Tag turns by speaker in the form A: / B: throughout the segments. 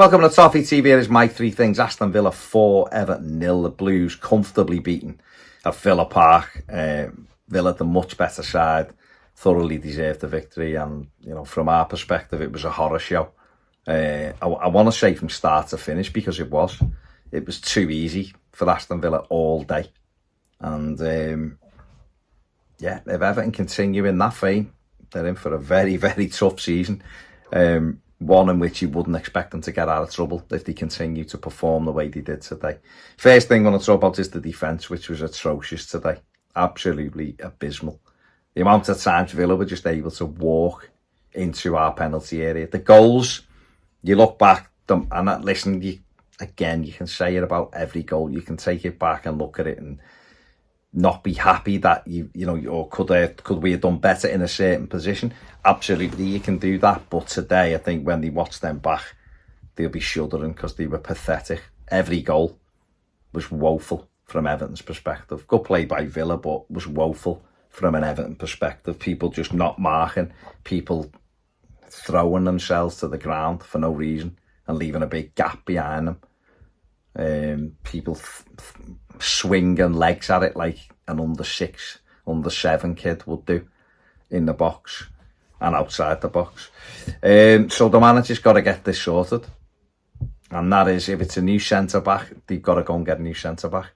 A: Welcome to Toffee TV. Here's my three things. Aston Villa 4, Everton 0. The Blues comfortably beaten at Villa Park. Villa, the much better side, thoroughly deserved the victory. And, you know, from our perspective, it was a horror show. I want to say from start to finish, because it was too easy for Aston Villa all day. And, yeah, if Everton continue in that vein, they're in for a very, very tough season. One in which you wouldn't expect them to get out of trouble if they continue to perform the way they did today. First thing I want to talk about is the defence, which was atrocious today. Absolutely abysmal. The amount of times Villa were just able to walk into our penalty area. The goals, you look back, and listen, you can say it about every goal. You can take it back and look at it and not be happy that or could we have done better in a certain position. Absolutely, you can do that. But today, I think when they watch them back, they'll be shuddering because they were pathetic. Every goal was woeful from Everton's perspective. Good play by Villa, but was woeful from an Everton perspective. People just not marking, people throwing themselves to the ground for no reason and leaving a big gap behind them. People swinging legs at it like an under 6, under 7 kid would do in the box and outside the box. So the manager's got to get this sorted. And that is, if it's a new centre-back, they've got to go and get a new centre-back.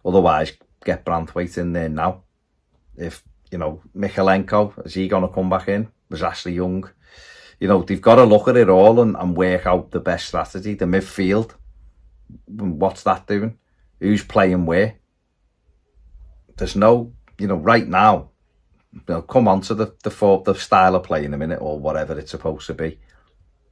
A: Otherwise, get Branthwaite in there now. If, Michalenko, is he going to come back in? Was Ashley Young? They've got to look at it all and work out the best strategy. The midfield, what's that doing? Who's playing where? There's no, right now, come on to the style of play in a minute or whatever it's supposed to be.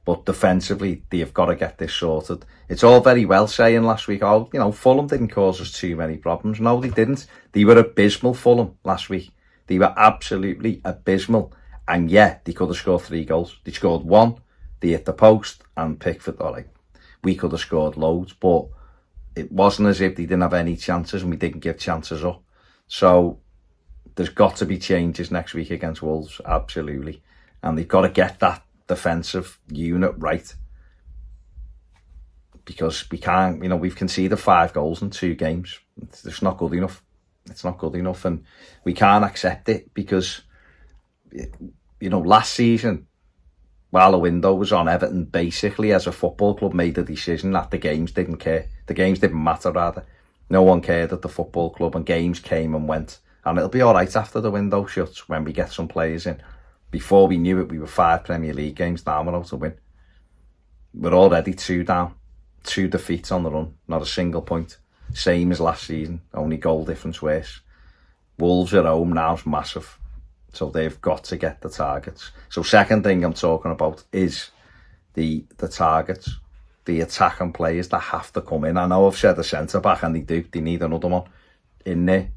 A: But defensively, they've got to get this sorted. It's all very well saying last week, Fulham didn't cause us too many problems. No, they didn't. They were abysmal, Fulham, last week. They were absolutely abysmal. And yeah, they could have scored 3 goals. They scored 1, they hit the post, and Pickford, we could have scored loads, but it wasn't as if they didn't have any chances and we didn't give chances up. So there's got to be changes next week against Wolves, absolutely. And they've got to get that defensive unit right. Because we can't, we've conceded 5 goals in 2 games. It's not good enough. It's not good enough. And we can't accept it because, last season, while the window was on, Everton basically, as a football club, made the decision that the games didn't care. The games didn't matter, rather. No one cared at the football club, and games came and went. And it'll be all right after the window shuts when we get some players in. Before we knew it, we were 5 Premier League games down without a win. We're already 2 down. 2 defeats on the run. Not a single point. Same as last season. Only goal difference worse. Wolves at home now is massive. So they've got to get the targets. So second thing I'm talking about is the targets, the attacking players that have to come in. I know I've said the centre-back, and they do. They need another one in there.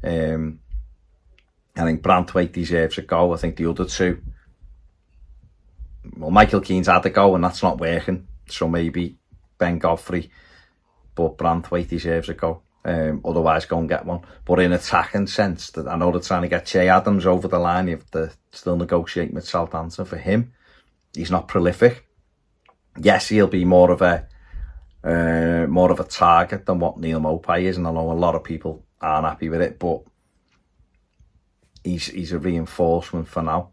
A: I think Branthwaite deserves a go. I think the other 2, Michael Keane's had a go, and that's not working. So maybe Ben Godfrey, but Branthwaite deserves a go. Otherwise, go and get one. But in attacking sense, that I know they're trying to get Che Adams over the line. You have to still negotiate with Southampton for him. He's not prolific. Yes, he'll be more of a target than what Neil Maupay is, and I know a lot of people aren't happy with it. But he's a reinforcement for now.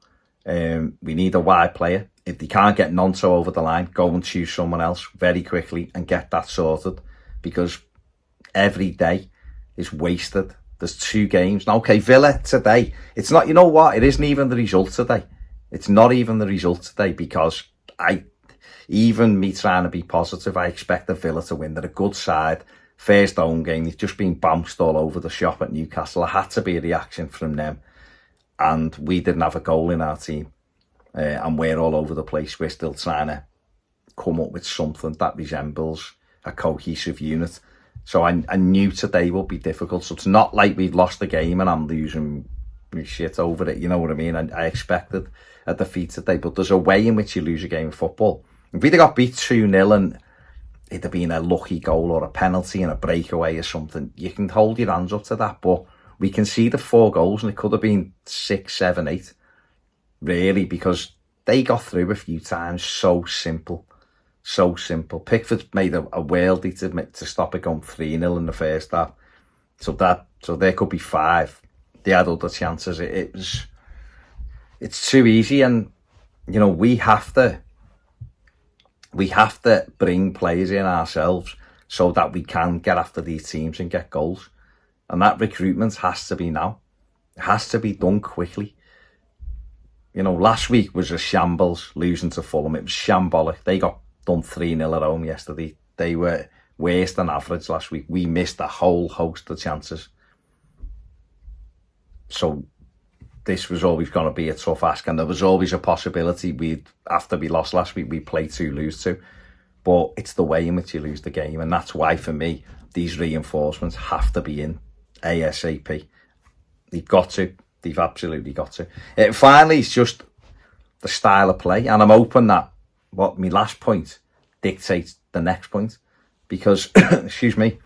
A: We need a wide player. If they can't get Nonto over the line, go and choose someone else very quickly and get that sorted, because every day is wasted. There's 2 games. Now, okay, Villa today, it's not, it isn't even the result today. It's not even the result today, because even me trying to be positive, I expect the Villa to win. They're a good side. First home game, they've just been bounced all over the shop at Newcastle. There had to be a reaction from them. And we didn't have a goal in our team. And we're all over the place. We're still trying to come up with something that resembles a cohesive unit. So I knew today would be difficult. So it's not like we've lost the game and I'm losing my shit over it. You know what I mean? I expected a defeat today. But there's a way in which you lose a game of football. If we'd have got beat 2-0 and it'd have been a lucky goal or a penalty and a breakaway or something, you can hold your hands up to that. But we conceded 4 goals and it could have been 6, 7, 8. Really, because they got through a few times so simple. So simple. Pickford's made a worldie to stop it going 3-0 in the first half. So there could be 5. They had other chances. It's too easy, and you know we have to bring players in ourselves so that we can get after these teams and get goals. And that recruitment has to be now. It has to be done quickly. You know, last week was a shambles, losing to Fulham. It was shambolic. They got done 3-0 at home yesterday. They were worse than average last week. We missed a whole host of chances. So this was always going to be a tough ask, and there was always a possibility after we lost last week, we'd play 2, lose 2. But it's the way in which you lose the game, and that's why, for me, these reinforcements have to be in ASAP. They've got to. They've absolutely got to. Finally, it's just the style of play, and I'm hoping that my last point dictates the next point, because, excuse me,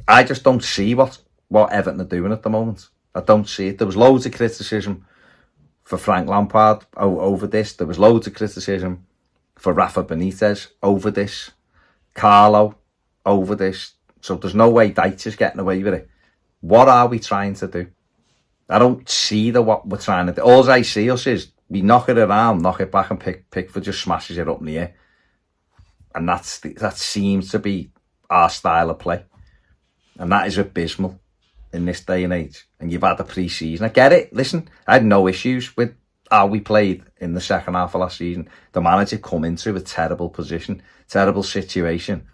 A: I just don't see what Everton are doing at the moment. I don't see it. There was loads of criticism for Frank Lampard over this. There was loads of criticism for Rafa Benitez over this. Carlo over this. So there's no way Dyche's getting away with it. What are we trying to do? I don't see what we're trying to do. All I see is we knock it around, knock it back, and Pickford just smashes it up in the air. And that seems to be our style of play. And that is abysmal in this day and age. And you've had the pre-season. I get it. Listen, I had no issues with how we played in the second half of last season. The manager come into a terrible position, terrible situation,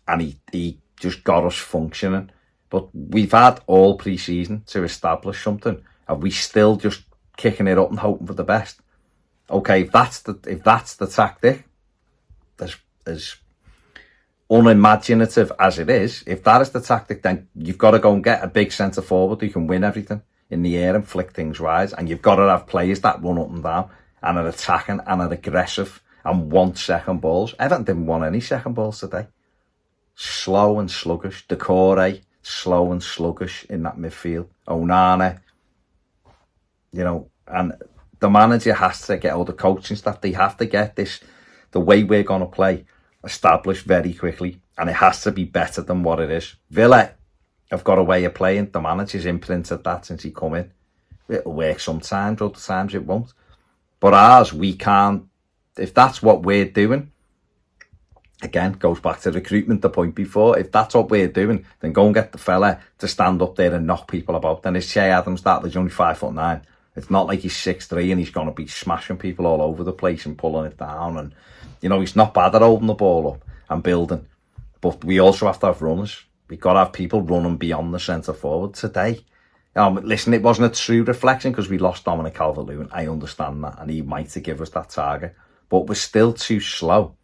A: and he just got us functioning. But we've had all pre-season to establish something, and we still just kicking it up and hoping for the best. Okay, if that's the tactic, as unimaginative as it is, if that is the tactic, then you've got to go and get a big centre forward who can win everything in the air and flick things wide, and you've got to have players that run up and down and are attacking and are aggressive and want second balls. Everton didn't want any second balls today. Slow and sluggish. Decore, slow and sluggish in that midfield. Onana, you know, and the manager has to get all the coaching staff. They have to get the way we're going to play, established very quickly, and it has to be better than what it is. Villa have got a way of playing. The manager's imprinted that since he come in. It'll work sometimes, other times it won't. But ours, we can't. If that's what we're doing, again, goes back to recruitment, the point before. If that's what we're doing, then go and get the fella to stand up there and knock people about. Then it's Che Adams, he's only 5'9". It's not like he's 6'3" and he's going to be smashing people all over the place and pulling it down. And, you know, he's not bad at holding the ball up and building. But we also have to have runners. We've got to have people running beyond the centre forward today. Listen, it wasn't a true reflection because we lost Dominic Calvert-Lewin. I understand that, and he might have given us that target. But we're still too slow.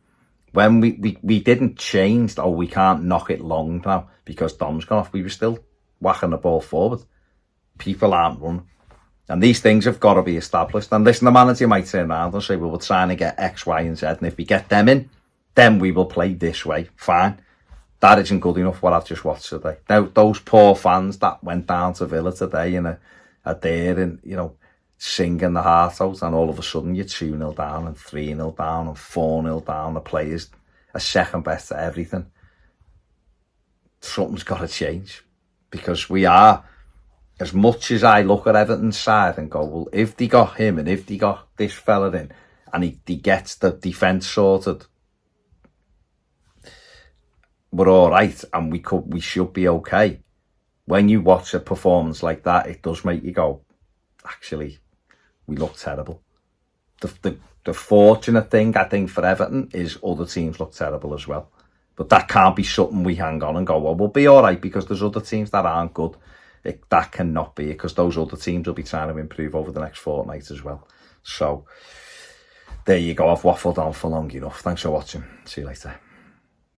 A: When we didn't change, we can't knock it long now because Dom's gone off. We were still whacking the ball forward. People aren't running. And these things have got to be established. And listen, the manager might turn around and say, well, we're trying to get X, Y, and Z. And if we get them in, then we will play this way. Fine. That isn't good enough, what I've just watched today. Now, those poor fans that went down to Villa today and are there and, you know, singing the heart out, and all of a sudden you're 2-0 down and 3-0 down and 4-0 down. The players are second best at everything. Something's got to change, because we are, as much as I look at Everton's side and go, well, if they got him and if they got this fella in and he gets the defence sorted, we're all right and we should be okay. When you watch a performance like that, it does make you go, actually, we look terrible. The fortunate thing, I think, for Everton is other teams look terrible as well. But that can't be something we hang on and go, well, we'll be all right because there's other teams that aren't good. That cannot be, because those other teams will be trying to improve over the next fortnight as well. So, there you go. I've waffled on for long enough. Thanks for watching. See you later.